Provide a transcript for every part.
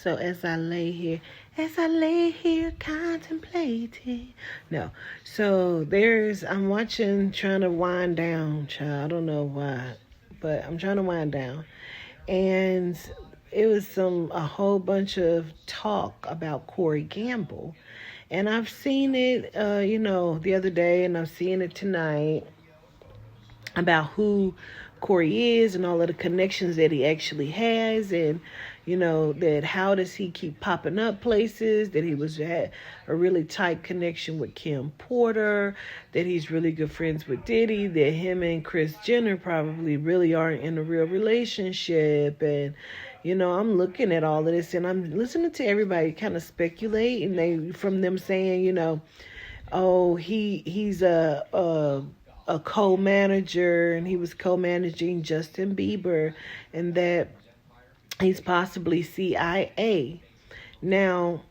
So as I lay here contemplating. No. So I'm watching, trying to wind down, child. I don't know why, but I'm trying to wind down. And it was a whole bunch of talk about Corey Gamble. And I've seen it, the other day, and I'm seeing it tonight about who Corey is and all of the connections that he actually has, and that how does he keep popping up places, that he had a really tight connection with Kim Porter, that he's really good friends with Diddy, that him and Kris Jenner probably really aren't in a real relationship. And I'm looking at all of this and I'm listening to everybody kind of speculate, and from them saying, oh, he's a co-manager, and he was co-managing Justin Bieber, and that he's possibly CIA. Now,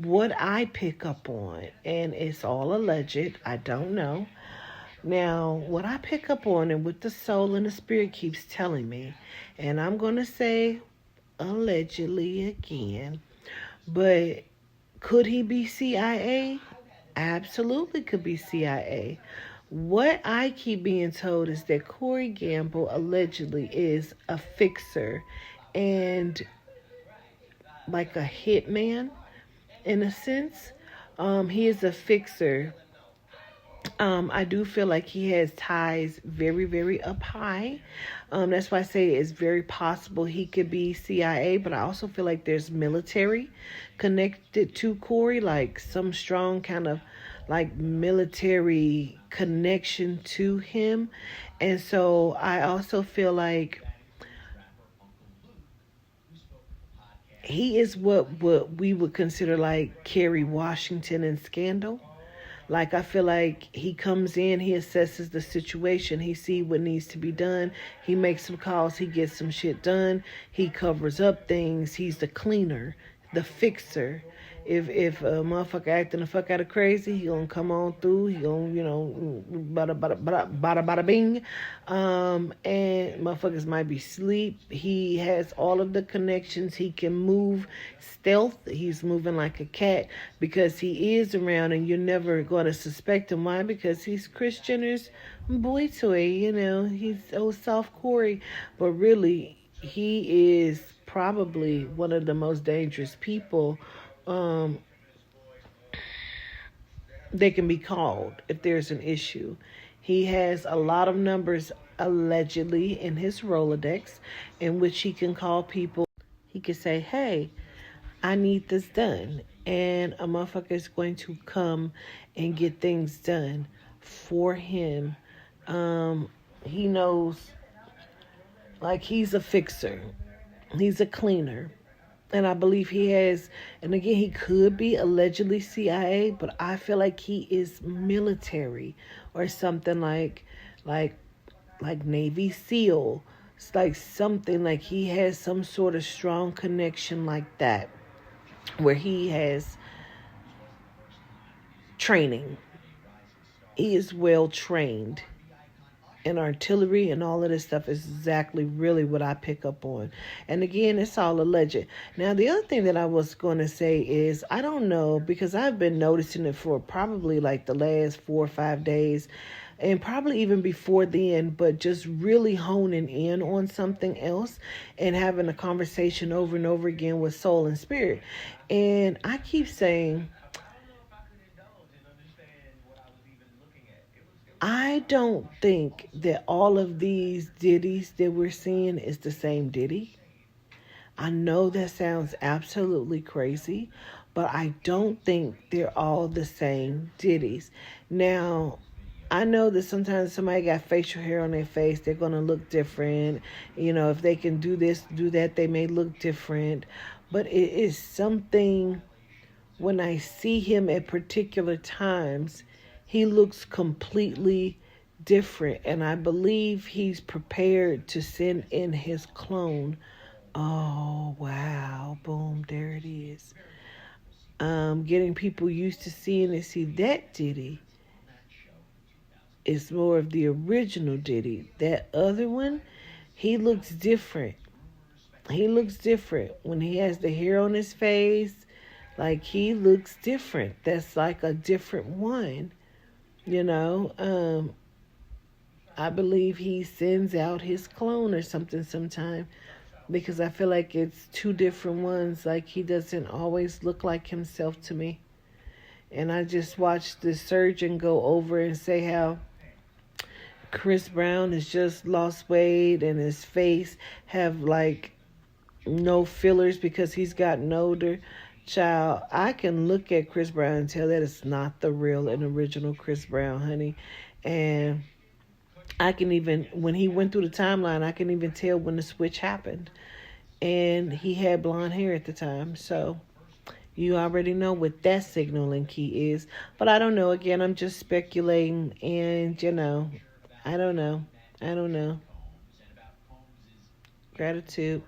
what I pick up on, and it's all alleged, I don't know. Now, what I pick up on, and what the soul and the spirit keeps telling me, and I'm going to say allegedly again, but could he be CIA? Absolutely could be CIA. What I keep being told is that Corey Gamble allegedly is a fixer and like a hitman in a sense. He is a fixer. I do feel like he has ties very, very up high. That's why I say it's very possible he could be CIA, but I also feel like there's military connected to Corey, like some strong kind of like military connection to him. And so I also feel like he is what we would consider like Kerry Washington in Scandal. Like, I feel like he comes in, he assesses the situation, he sees what needs to be done, he makes some calls, he gets some shit done, he covers up things, he's the cleaner, the fixer. If a motherfucker acting the fuck out of crazy, he gonna come on through. He gonna, bada bing. And motherfuckers might be asleep. He has all of the connections. He can move stealth. He's moving like a cat because he is around, and you're never gonna suspect him. Why? Because he's Kris Jenner's boy toy. He's soft Corey, but really he is probably one of the most dangerous people they can be called if there's an issue. He has a lot of numbers allegedly in his Rolodex in which he can call people. He can say, hey, I need this done. And a motherfucker is going to come and get things done for him. He knows, like, he's a fixer. He's a cleaner. And I believe he has, and again, he could be allegedly CIA, but I feel like he is military or something like Navy SEAL. It's like something like he has some sort of strong connection like that, where he has training. He is well trained. And artillery and all of this stuff is exactly really what I pick up on. And again, it's all alleged. Now, the other thing that I was going to say is, I don't know, because I've been noticing it for probably like the last 4 or 5 days, and probably even before then, but just really honing in on something else and having a conversation over and over again with soul and spirit. And I keep saying, I don't think that all of these Diddys that we're seeing is the same Diddy. I know that sounds absolutely crazy, but I don't think they're all the same Diddys. Now, I know that sometimes somebody got facial hair on their face, they're going to look different. If they can do this, do that, they may look different. But it is something, when I see him at particular times, he looks completely different, and I believe he's prepared to send in his clone. Oh, wow. Boom, there it is. Getting people used to seeing and see that Diddy is more of the original Diddy. That other one, he looks different. He looks different when he has the hair on his face. Like, he looks different. That's like a different one, you know. I believe he sends out his clone or something sometime, because I feel like it's two different ones. Like, he doesn't always look like himself to me. And I just watched the surgeon go over and say how Chris Brown has just lost weight and his face have like no fillers because he's gotten older. Child, I can look at Chris Brown and tell that it's not the real and original Chris Brown, honey. And I can even, when he went through the timeline, I can even tell when the switch happened. And he had blonde hair at the time. So you already know what that signaling key is. But I don't know. Again, I'm just speculating. And, I don't know. I don't know. Gratitude.